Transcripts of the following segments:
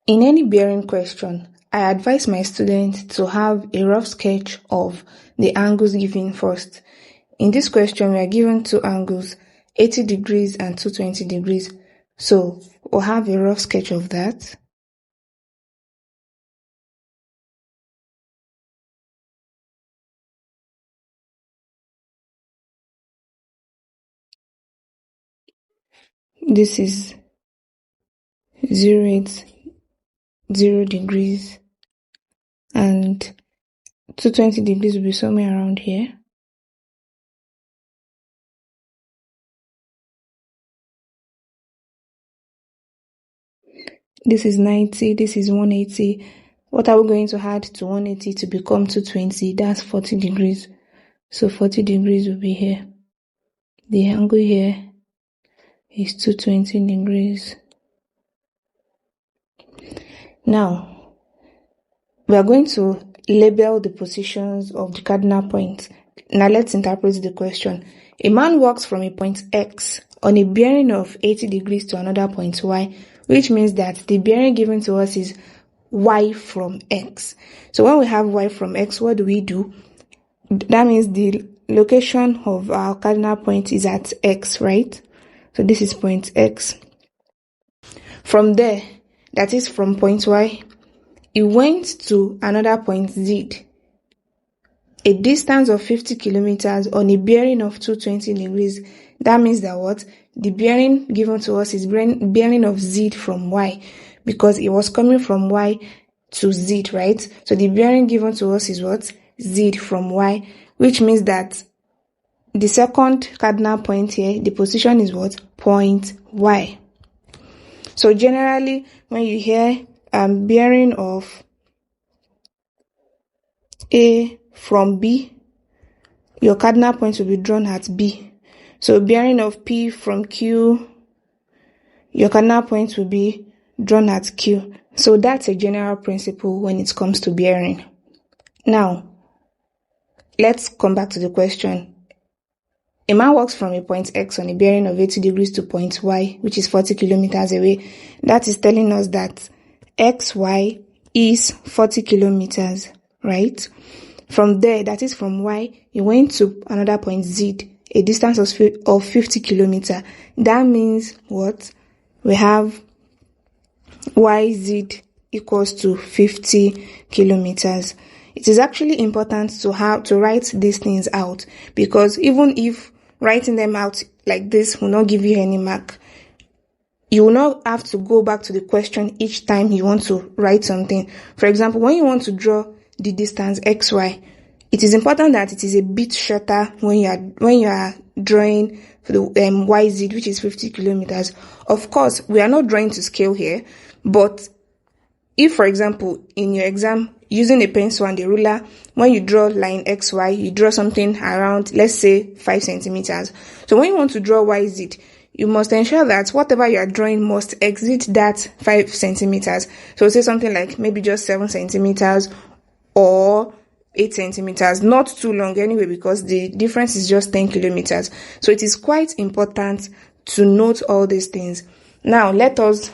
In any bearing question, I advise my students to have a rough sketch of the angles given first. In this question, we are given two angles, 80 degrees and 220 degrees. So, we'll have a rough sketch of that. This is 0 degrees and 220 degrees will be somewhere around here. This is 90, this is 180. What are we going to add to 180 to become 220? That's 40 degrees. So 40 degrees will be here. The angle here is 220 degrees. Now, we are going to label the positions of the cardinal points. Now let's interpret the question. A man walks from a point X on a bearing of 80 degrees to another point Y, which means that the bearing given to us is Y from X. So when we have Y from X, what do? That means the location of our cardinal point is at X, right? So this is point X. From there, that is from point Y, it went to another point Z, a distance of 50 kilometers on a bearing of 220 degrees. That means that what? The bearing given to us is bearing of Z from Y, because it was coming from Y to Z, right? So the bearing given to us is what? Z from Y, which means that the second cardinal point here, the position is what? Point Y. So generally, when you hear bearing of A from B, your cardinal point will be drawn at B. So bearing of P from Q, your cardinal point will be drawn at Q. So that's a general principle when it comes to bearing. Now, let's come back to the question. A man walks from a point X on a bearing of 80 degrees to point Y, which is 40 kilometers away. That is telling us that XY is 40 kilometers, right? From there, that is from Y, you went to another point Z, a distance of 50 kilometers. That means what? We have YZ equals to 50 kilometers. It is actually important to write these things out, because even if writing them out like this will not give you any mark, you will not have to go back to the question each time you want to write something. For example, when you want to draw the distance XY, it is important that it is a bit shorter when you are drawing for the YZ, which is 50 kilometers. Of course, we are not drawing to scale here, but if, for example, in your exam, using a pencil and a ruler, when you draw line XY, you draw something around, let's say, 5 centimeters. So when you want to draw YZ, you must ensure that whatever you are drawing must exceed that 5 centimeters. So say something like maybe just 7 centimeters or 8 centimeters, not too long anyway, because the difference is just 10 kilometers. So it is quite important to note all these things. Now, let us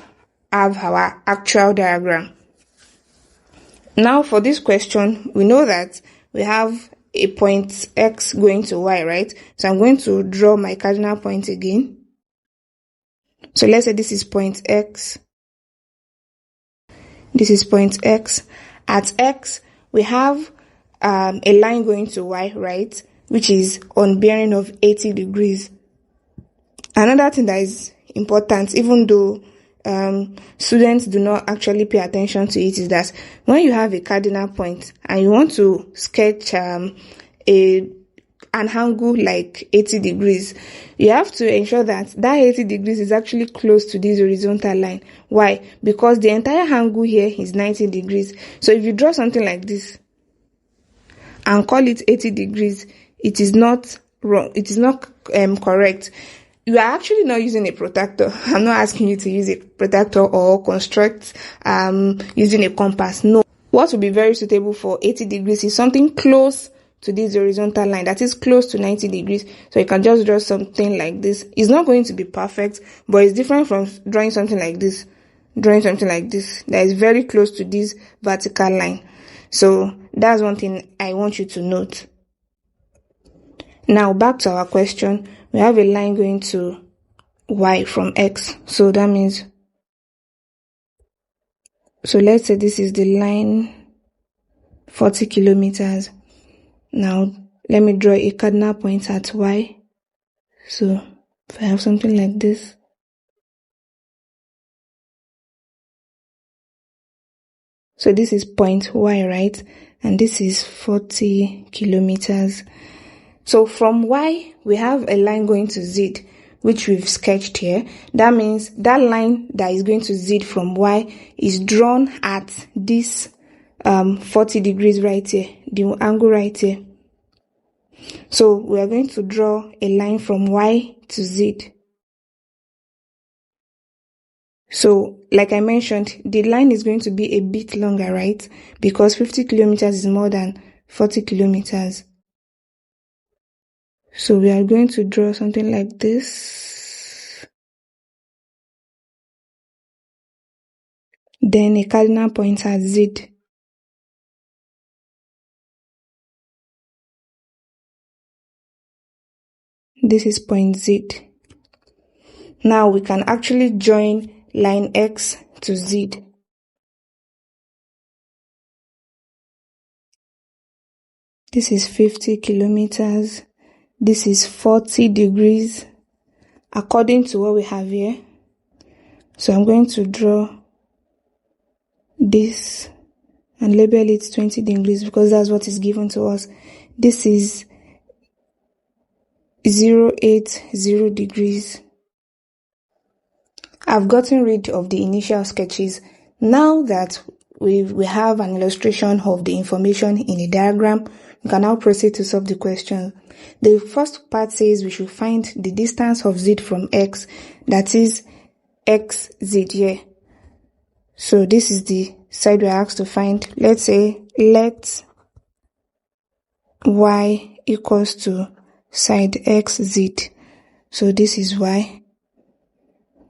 have our actual diagram. Now, for this question, we know that we have a point X going to Y, right? So I'm going to draw my cardinal point again. So let's say this is point X. This is point X. At X, we have a line going to Y, right? Which is on bearing of 80 degrees. Another thing that is important, even though students do not actually pay attention to it, is that when you have a cardinal point and you want to sketch an angle like 80 degrees, you have to ensure that 80 degrees is actually close to this horizontal line. Why? Because the entire angle here is 90 degrees. So if you draw something like this and call it 80 degrees, it is not wrong. It is not correct. You are actually not using a protractor. I'm not asking you to use a protractor or construct using a compass. No. What would be very suitable for 80 degrees is something close to this horizontal line, that is close to 90 degrees. So you can just draw something like this. It's not going to be perfect, but it's different from drawing something like this. drawing something like this that is very close to this vertical line. So that's one thing I want you to note. Now back to our question, we have a line going to y from x. So that means, so let's say this is the line 40 kilometers. Now let me draw a cardinal point at y. So if I have something like this, so this is point y, right? And this is 40 kilometers. So from y, we have a line going to z, which we've sketched here. That means that line that is going to z from y is drawn at this 40 degrees right here, the angle right here. So we are going to draw a line from y to z. So like I mentioned, the line is going to be a bit longer, right? Because 50 kilometers is more than 40 kilometers. So we are going to draw something like this. Then a cardinal point at z. This is point z. Now we can actually join line x to z. This is 50 kilometers. This is 40 degrees according to what we have here. So I'm going to draw this and label it 20 degrees because that's what is given to us. This is 080 degrees. I've gotten rid of the initial sketches. Now that we have an illustration of the information in a diagram, we can now proceed to solve the question. The first part says we should find the distance of z from x, that is xz here. So this is the side we're asked to find. Let's say let y equals to side xz. So this is y.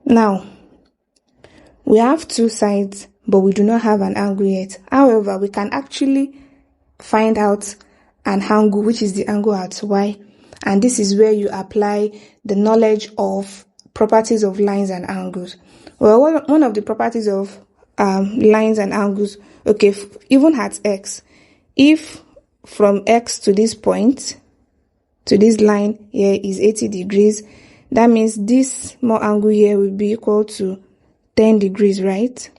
Now, we have two sides, but we do not have an angle yet. However, we can actually find out an angle, which is the angle at y. And this is where you apply the knowledge of properties of lines and angles. Well, one of the properties of lines and angles, okay, even at x, if from x to this point, to this line here is 80 degrees, that means this more angle here will be equal to 10 degrees, right?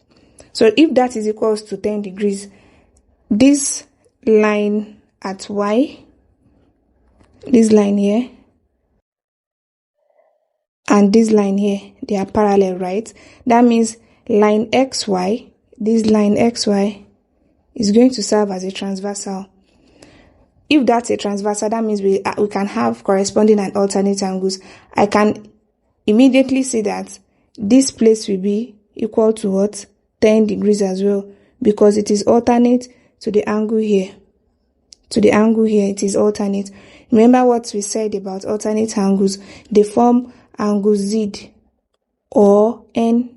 So if that is equals to 10 degrees, this line at y, this line here, and this line here, they are parallel, right? That means line xy, this line xy is going to serve as a transversal. If that's a transversal, that means we can have corresponding and alternate angles. I can immediately say that this place will be equal to what? 10 degrees as well, because it is alternate to the angle here. To the angle here, it is alternate. Remember what we said about alternate angles? They form angle Z or N.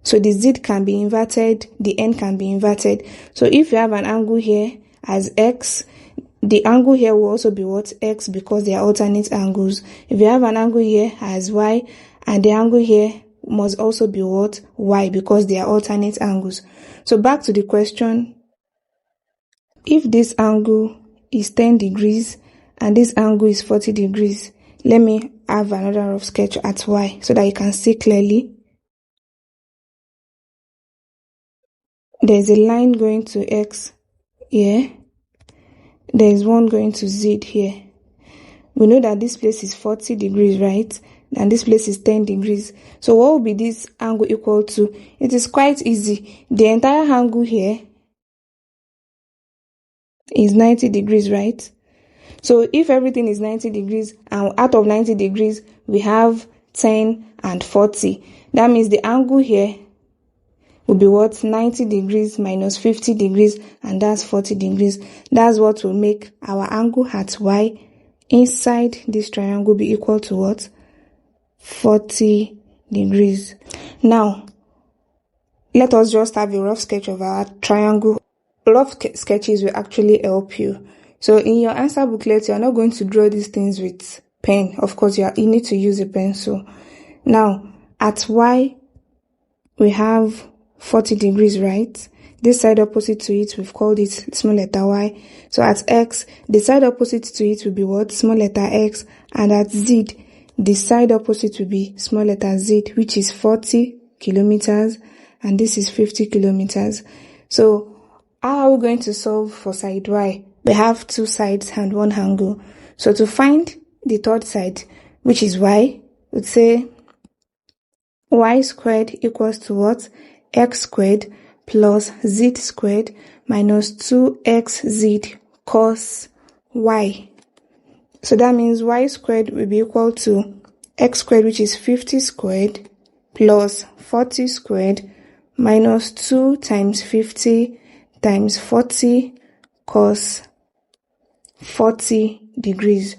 So the Z can be inverted, the N can be inverted. So if you have an angle here as X, the angle here will also be what? X, because they are alternate angles. If you have an angle here as Y, and the angle here must also be what? Y, because they are alternate angles. So back to the question. If this angle is 10 degrees and this angle is 40 degrees, let me have another rough sketch at Y so that you can see clearly. There's a line going to X here. There's one going to Z here. We know that this place is 40 degrees, right? And this place is 10 degrees. So what will be this angle equal to? It is quite easy. The entire angle here is 90 degrees, right? So if everything is 90 degrees, and out of 90 degrees, we have 10 and 40. That means the angle here will be what? 90 degrees minus 50 degrees, and that's 40 degrees. That's what will make our angle at Y inside this triangle be equal to what? 40 degrees. Now, let us just have a rough sketch of our triangle. Rough sketches will actually help you. So in your answer booklet, you are not going to draw these things with pen. Of course, you need to use a pencil. Now, at Y, we have 40 degrees, right? This side opposite to it, we've called it small letter y. So at X, the side opposite to it will be what? Small letter X. And at Z, the side opposite will be small letter Z, which is 40 kilometers. And this is 50 kilometers. So how are we going to solve for side Y? We have two sides and one angle. So to find the third side, which is Y, we'd say y squared equals to what? X squared plus z squared minus 2xz cos y. So that means y squared will be equal to x squared, which is 50 squared, plus 40 squared minus 2 times 50 times 40 cos 40 degrees.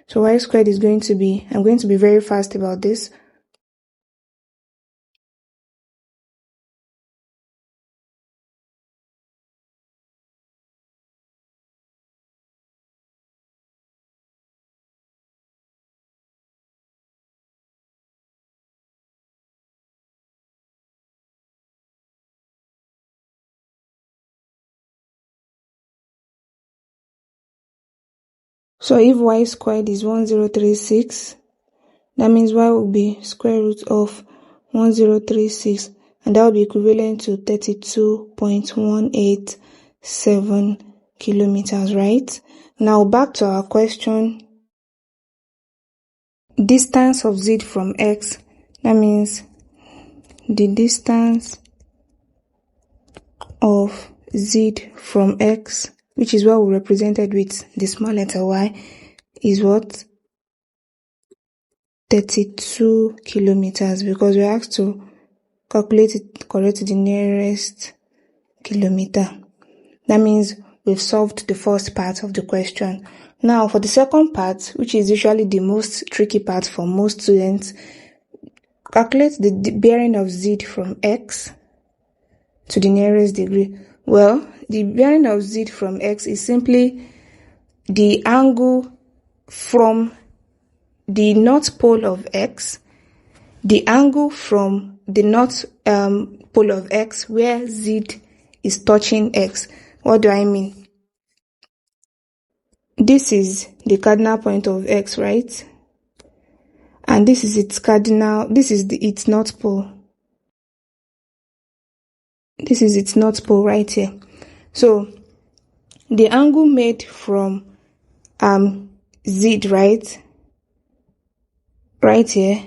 So y squared is going to be, I'm going to be very fast about this, so if y squared is 1036, that means y will be square root of 1036, and that will be equivalent to 32.187 kilometers, right? Now back to our question. Distance of z from x, that means the distance of z from x, which is what we represented with the small letter y, is what? 32 kilometers, because we have to calculate it correct to the nearest kilometer. That means we've solved the first part of the question. Now for the second part, which is usually the most tricky part for most students, calculate the bearing of z from x to the nearest degree. Well, the bearing of z from x is simply the angle from the north pole of x, the angle from the north pole of x where z is touching x. What do I mean? This is the cardinal point of x, right? And this is its cardinal, this is its north pole. This is its north pole right here. So the angle made from z, right here,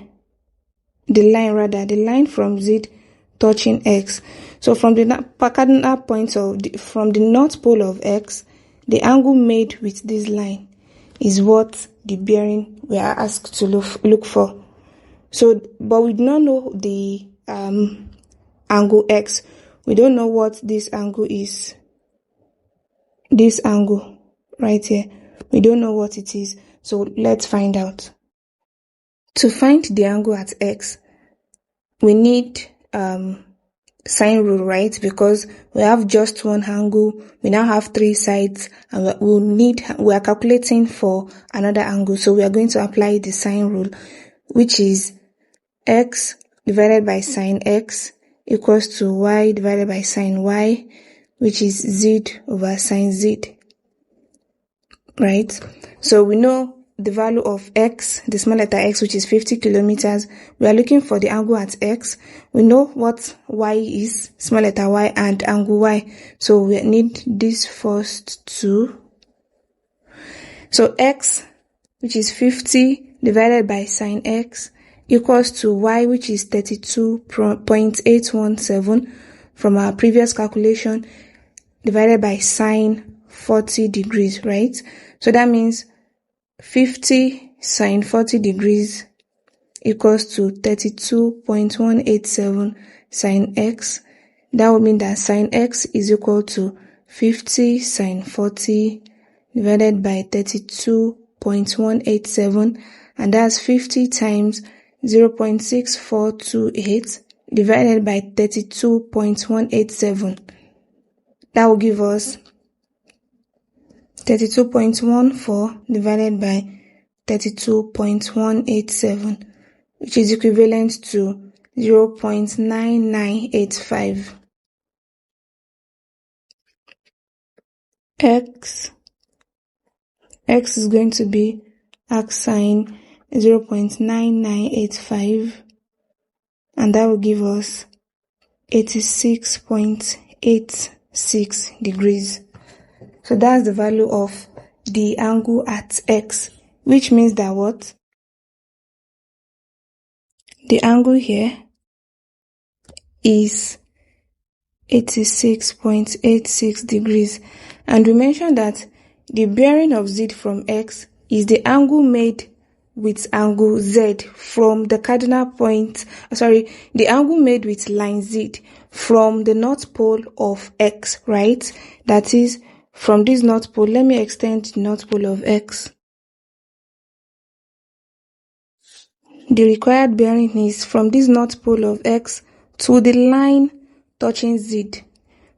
the line from z touching x. So from the cardinal point of from the north pole of x, the angle made with this line is what the bearing we are asked to look for. So, but we do not know the angle x. We don't know what this angle is. This angle right here, we don't know what it is. So let's find out. To find the angle at x, we need sine rule, right? Because we have just one angle, we now have three sides, and we are calculating for another angle. So we are going to apply the sine rule, which is x divided by sine x equals to y divided by sine y, which is z over sine z, right? So we know the value of x, the small letter x, which is 50 kilometers. We are looking for the angle at x. We know what y is, small letter y, and angle y. So we need this first two. So x, which is 50 divided by sine x, equals to y, which is 32.817 from our previous calculation, divided by sine 40 degrees, right? So that means 50 sine 40 degrees equals to 32.187 sine x. That would mean that sine x is equal to 50 sine 40 divided by 32.187, and that's 50 times 0.6428 divided by 32.187. That will give us 32.14 divided by 32.187, which is equivalent to 0.9985. X is going to be arc sine 0.9985, and that will give us 86.86 degrees. So that's the value of the angle at X, which means that what? The angle here is 86.86 degrees. And we mentioned that the bearing of Z from X is the angle made with angle Z from the cardinal point, the angle made with line Z from the north pole of X, right? That is, from this north pole, let me extend the north pole of X. The required bearing is from this north pole of X to the line touching Z,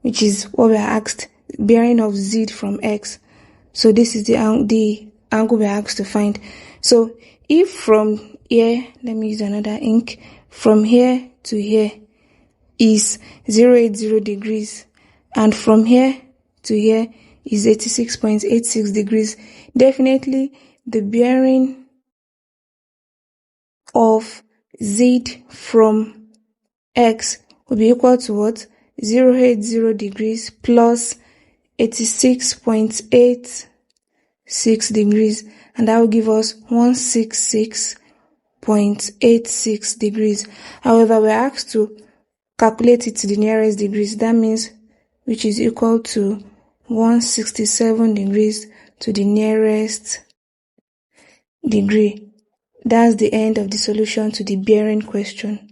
which is what we are asked, bearing of Z from X. So this is the angle we are asked to find. So if from here, let me use another ink, from here to here is 080 degrees, and from here to here is 86.86 degrees, definitely the bearing of Z from X will be equal to what? 080 degrees plus 86.86 degrees, and that will give us 166.86 degrees. However, we're asked to calculate it to the nearest degrees. That means which is equal to 167 degrees to the nearest degree. That's the end of the solution to the bearing question.